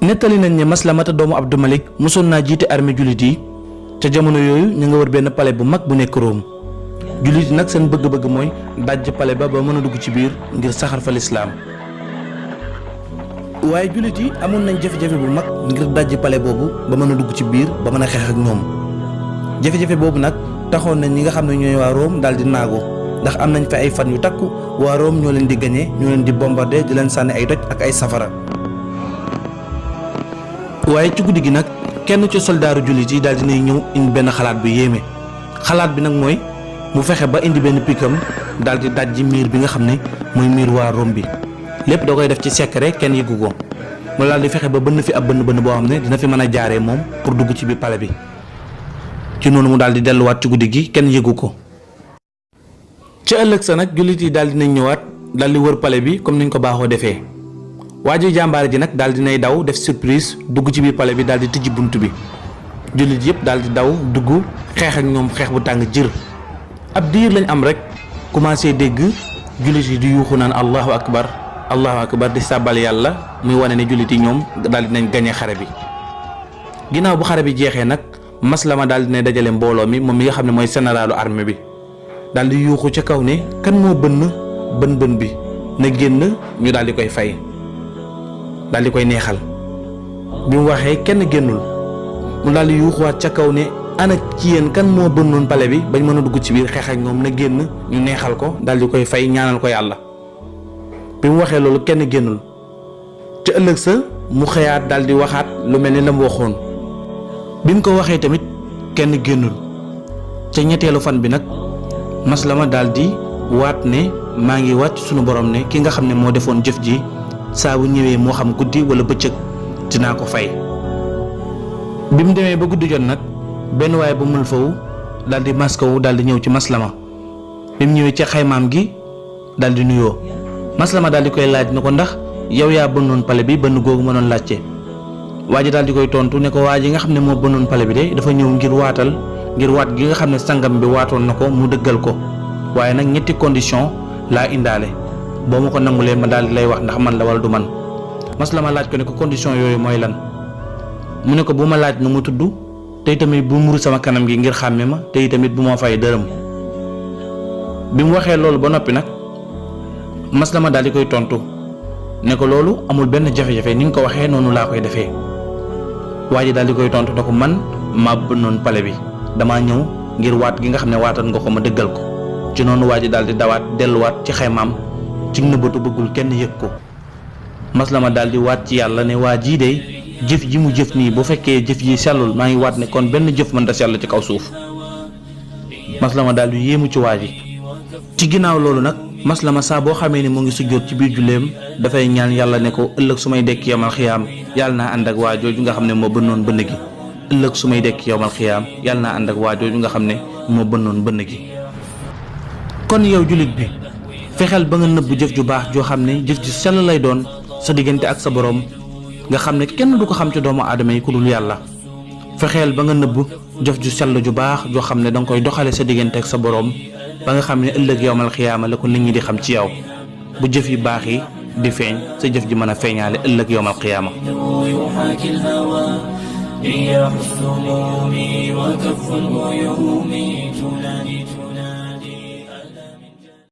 nettali nañ ne Maslamata doomu Abdou Malik mosoon naa jiite armée jullit yi ca jamono yooyu ñu nga wër benn palais bu mag bu nekk Rome. jullit yi nag seen bëgg-bëgg mooy dajj palais ba mën a dugg ci biir ngir saxal fa lislaam. waaye jullit yi amoon nañ jafe-jafe bu mag ngir dajj palais boobu ba mën a dugg ci biir ba mën a xeex ak ñoom. jafe-jafe boobu nag taxoon nañ ñi nga xam ne ñooy waa Rome daal di naagu ndax am nañ fa ay fan yu takku waa Rome ñoo leen di gañe ñoo leen di bombarder di leen sànni ay doj ak ay safara. waaye ci guddi gi nag kenn ci soldaaru jullit yi daal dinay ñëw indi benn xalaat bu yéeme. xalaat bi nag mooy mu fexe ba indi benn pikam daal di dajji miir bi nga xam ne mooy miir waa Rome bi lépp da koy def ci secret kenn yëgu ko mu daal di fexe ba bënn fi ab bënn boo xam ne dina fi mën a jaaree moom pour dugg ci biir palais bi. ci noonu mu daal di delluwaat ci guddi gi kenn yëgu ko. ca ëllëg sa nag jullit yi daal dinañ ñëwaat daal di wër palais bi comme niñ ko baaxoo defee. waa ji jàmbaare ji nag daal dinay daw def surprise dugg ci biir palais bi daal di tijji bunt bi jullit yëpp daal di daw dugg xeex ak ñoom xeex bu tàng jër. ab diir lañ am rek commencé dégg jullit yi di yuuxu naan allahu akbar di sàbbal yàlla muy wane ne jullit yi ñoom daal dinañ gañe xare bi. ginnaaw bu xare bi jeexee nag Maslama daal dinay dajale mbooloo mi moom mi nga xam ne mooy généralu armée bi daal di yuuxu ca kaw ne kan moo bën bi na génn ñu daal di koy fay daal di koy neexal. bi mu waxee kenn génnul mu daal di yuuxuwaat ca kaw ne ana ci yéen kan moo bënnoon palais bi bañ mën a dugg ci biir xeex ak ñoom na génn ñu neexal ko daal di koy fay ñaanal ko yàlla. bi mu waxee loolu kenn génnul te ëllëg sa mu xëyaat daal di waxaat lu mel ni la mu waxoon. bi mu ko waxee tamit kenn génnul ca ñetteelu fan bi nag Maslama daal di waat ne maa ngi waat sunu borom ne ki nga xam ne moo defoon jëf ji saa bu ñëwee moo xam guddi wala bëccëg dinaa ko fay. bi mu demee ba guddi jot nag benn waaye bu mul fawu daal di maskawu daal di ñëw ci Maslama bi mu ñëwee ca xaymaam gi daal di nuyoo Maslama daal di koy laaj ne ko ndax yow yaa bënnoon pale bi bënn googu ma doon laajte. waa ji daal di koy tontu ne ko waa ji nga xam ne moo bënnoon pale bi de dafa ñëw ngir waat gi nga xam ne sangam bi waatoon na ko mu dëggal ko waaye nag ñetti condition laa indaale boo ma ko nangulee ma daal di lay wax ndax man la wala du man. Maslama laaj ko ne ko condition yooyu mooy lan mu ne ko bu ma laaj nu mu tudd te tamit bu muru sama kanam gi ngir xàmme ma te tamit bu ma fay dërëm. bi mu waxee loolu ba noppi nag Maslama daal di koy tontu ne ko loolu amul benn jafe-jafe ni nga ko waxee noonu laa koy defee. waa ji daal di koy tontu ne ko man maa bënnoon pale bi damaa ñëw ngir waat gi nga xam ne waatal nga ko ma dëggal ko. ci noonu waa ji daal di dawaat delluwaat ci xaymaam ci nëbbatu bëggul kenn yëg ko. Maslama daal di waat ci yàlla ne waa jii de jëf ji mu jëf nii bu fekkee jëf ji sellul maa ngi waat ne kon benn jëf mën da sell ci kaw suuf. Maslama daal di yéemu ci waa ji. ci ginnaaw loolu nag Maslama saa boo xamee ni mu ngi sujjóot ci biir julleem dafay ñaan yàlla ne ko ëllëg su may dekk yawmal xiyaam yàlla naa ànd ak waa jooju nga xam ne moo bënnoon bënn gi. ëllëg su may dekk yawmal xiyaam yàlla naa ànd ak waa jooju nga xam ne moo bënnoon bënn gi. kon yow jullit bi fexeel ba nga nëbb jëf ju baax joo xam ne jëf ju sell lay doon sa diggante ak sa borom nga xam ne kenn du ko xam ci doomu aadama yi ku dul yàlla. fexeel ba nga nëbb jëf ju sell ju baax joo xam ne danga koy doxale sa diggante ak sa borom ba nga xam ne ëllëg yawmal xiyaama la ko nit ñi di xam ci yow bu jëf yu baax yi di feeñ sa jëf ji mën a feeñaale ëllëg yawmal xiyaama. رياح السموم وكف الغيوم تنادي